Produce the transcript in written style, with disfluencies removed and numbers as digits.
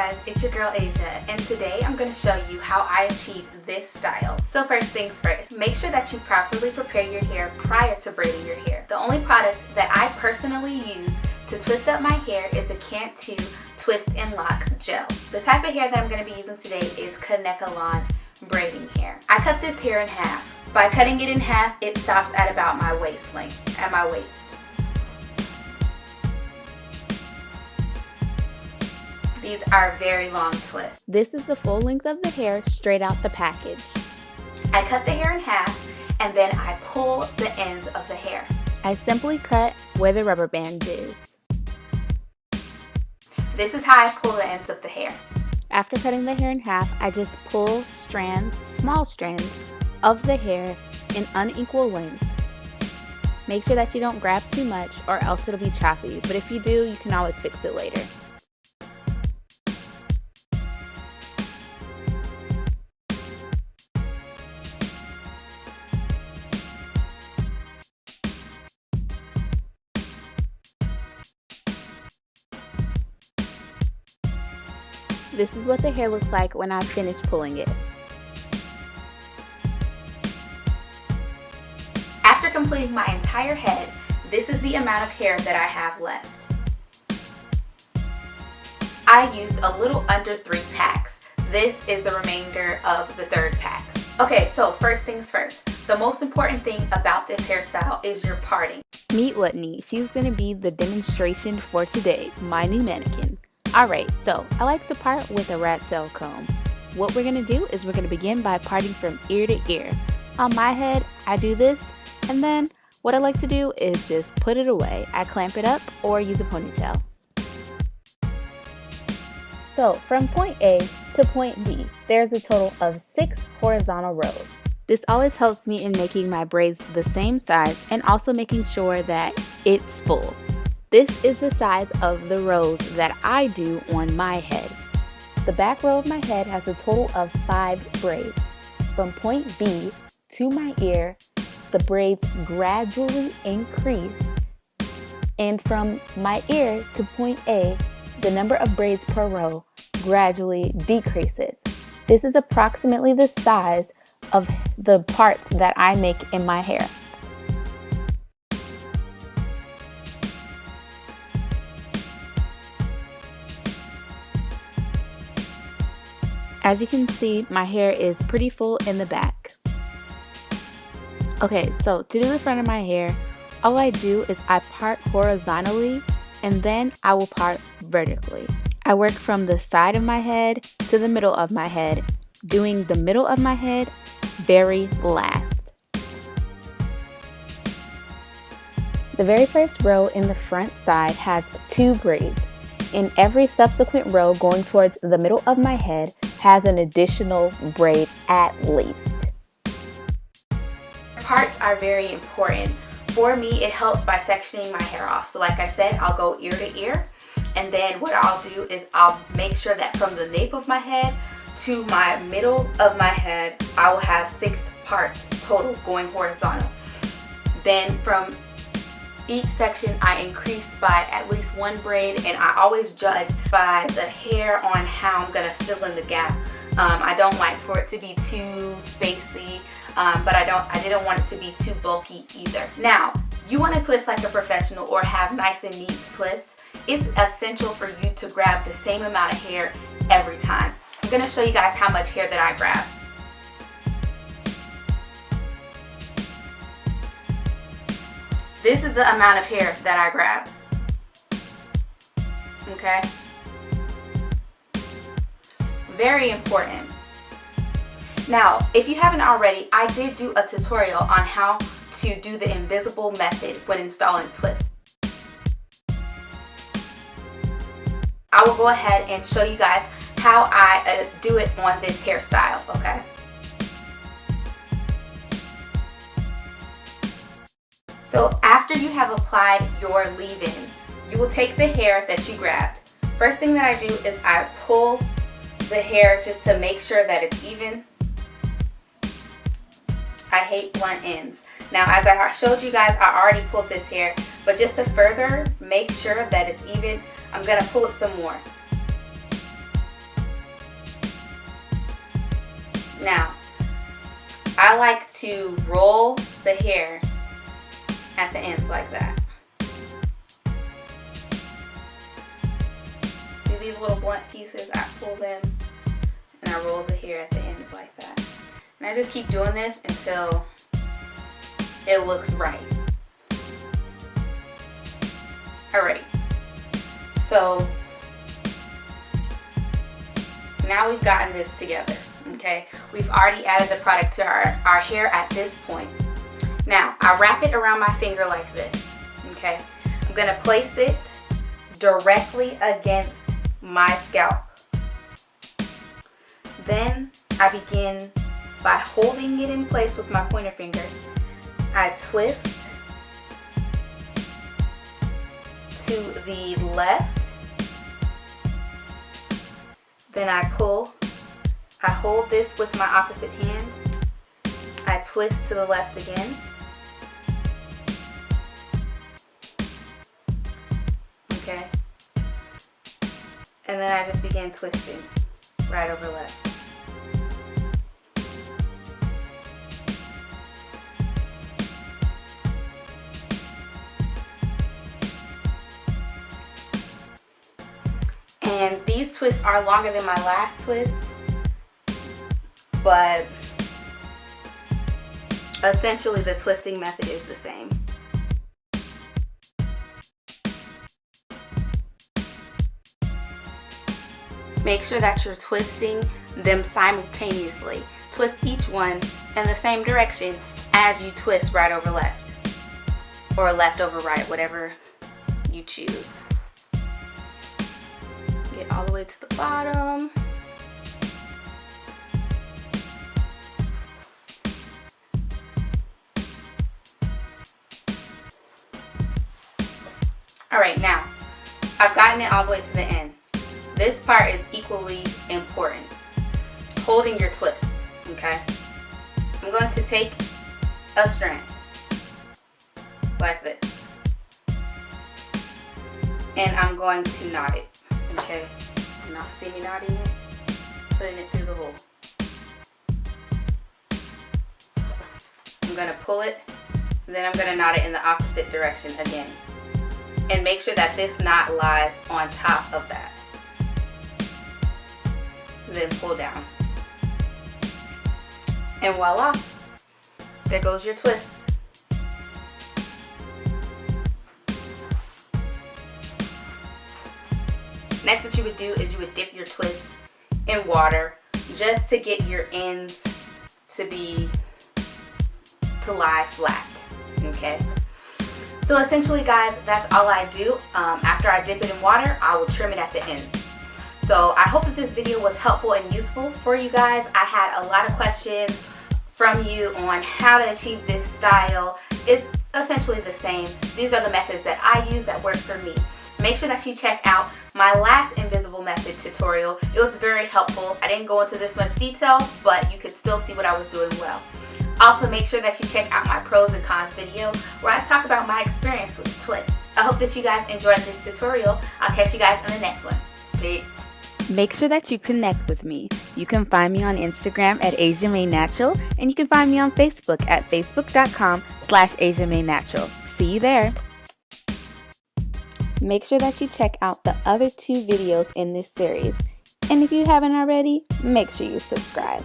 guys, it's your girl Asia, and today I'm going to show you how I achieve this style. So first things first, make sure that you properly prepare your hair prior to braiding your hair. The only product that I personally use to twist up my hair is the Cantu Twist and Lock Gel. The type of hair that I'm going to be using today is Xpressions Braiding Hair. I cut this hair in half. By cutting it in half, it stops at about my waist length, at my waist. These are very long twists. This is the full length of the hair straight out the package. I cut the hair in half and then I pull the ends of the hair. I simply cut where the rubber band is. This is how I pull the ends of the hair. After cutting the hair in half, I just pull strands, small strands, of the hair in unequal lengths. Make sure that you don't grab too much or else it'll be choppy, but if you do, you can always fix it later. This is what the hair looks like when I finish pulling it. After completing my entire head, this is the amount of hair that I have left. I used a little under 3 packs. This is the remainder of the 3rd pack. Okay, so first things first. The most important thing about this hairstyle is your parting. Meet Whitney. She's going to be the demonstration for today, my new mannequin. Alright, so I like to part with a rat tail comb. What we're going to do is we're going to begin by parting from ear to ear. On my head, I do this, and then what I like to do is just put it away. I clamp it up or use a ponytail. So from point A to point B, there's a total of 6 horizontal rows. This always helps me in making my braids the same size and also making sure that it's full. This is the size of the rows that I do on my head. The back row of my head has a total of 5 braids. From point B to my ear, the braids gradually increase. And from my ear to point A, the number of braids per row gradually decreases. This is approximately the size of the parts that I make in my hair. As you can see, my hair is pretty full in the back. Okay, so to do the front of my hair, all I do is I part horizontally and then I will part vertically. I work from the side of my head to the middle of my head, doing the middle of my head very last. The very first row in the front side has 2 braids. In every subsequent row going towards the middle of my head has an additional braid at least. Parts are very important. For me, it helps by sectioning my hair off. So like I said, I'll go ear to ear, and then what I'll do is I'll make sure that from the nape of my head to my middle of my head, I will have 6 parts total going horizontal. Then from each section I increase by at least 1 braid, and I always judge by the hair on how I'm gonna fill in the gap. I don't like for it to be too spacey, but I didn't want it to be too bulky either. Now, you want to twist like a professional or have nice and neat twists. It's essential for you to grab the same amount of hair every time. I'm gonna show you guys how much hair that I grab. This is the amount of hair that I grab. Okay? Very important. Now, if you haven't already, I did do a tutorial on how to do the invisible method when installing twists. I will go ahead and show you guys how I do it on this hairstyle, okay? So after you have applied your leave-in, you will take the hair that you grabbed. First thing that I do is I pull the hair just to make sure that it's even. I hate blunt ends. Now, as I showed you guys, I already pulled this hair, but just to further make sure that it's even, I'm gonna pull it some more. Now, I like to roll the hair at the ends like that. See these little blunt pieces? I pull them and I roll the hair at the ends like that. And I just keep doing this until it looks right. Alrighty. So now we've gotten this together. Okay, we've already added the product to our hair at this point. Now, I wrap it around my finger like this, okay? I'm gonna place it directly against my scalp. Then I begin by holding it in place with my pointer finger. I twist to the left, then I pull. I hold this with my opposite hand. I twist to the left again. Okay. And then I just begin twisting right over left. And these twists are longer than my last twist, but essentially the twisting method is the same. Make sure that you're twisting them simultaneously. Twist each one in the same direction as you twist right over left, or left over right, whatever you choose. Get all the way to the bottom. Alright, now I've gotten it all the way to the end. This part is equally important. Holding your twist, okay? I'm going to take a strand like this, and I'm going to knot it, okay? Now see me knotting it? Putting it through the hole. I'm going to pull it, and then I'm going to knot it in the opposite direction again. And make sure that this knot lies on top of that. Then pull down. And voila, there goes your twist. Next, what you would do is you would dip your twist in water just to get your ends to lie flat, okay? So essentially, guys, that's all I do. After I dip it in water, I will trim it at the ends. So I hope that this video was helpful and useful for you guys. I had a lot of questions from you on how to achieve this style. It's essentially the same. These are the methods that I use that work for me. Make sure that you check out my last invisible method tutorial. It was very helpful. I didn't go into this much detail, but you could still see what I was doing well. Also, make sure that you check out my pros and cons video where I talk about my experience with the twist. I hope that you guys enjoyed this tutorial. I'll catch you guys in the next one. Peace. Make sure that you connect with me. You can find me on Instagram at Aseamae Natural, and you can find me on Facebook at facebook.com/Aseamae Natural. See you there. Make sure that you check out the other 2 videos in this series. And if you haven't already, make sure you subscribe.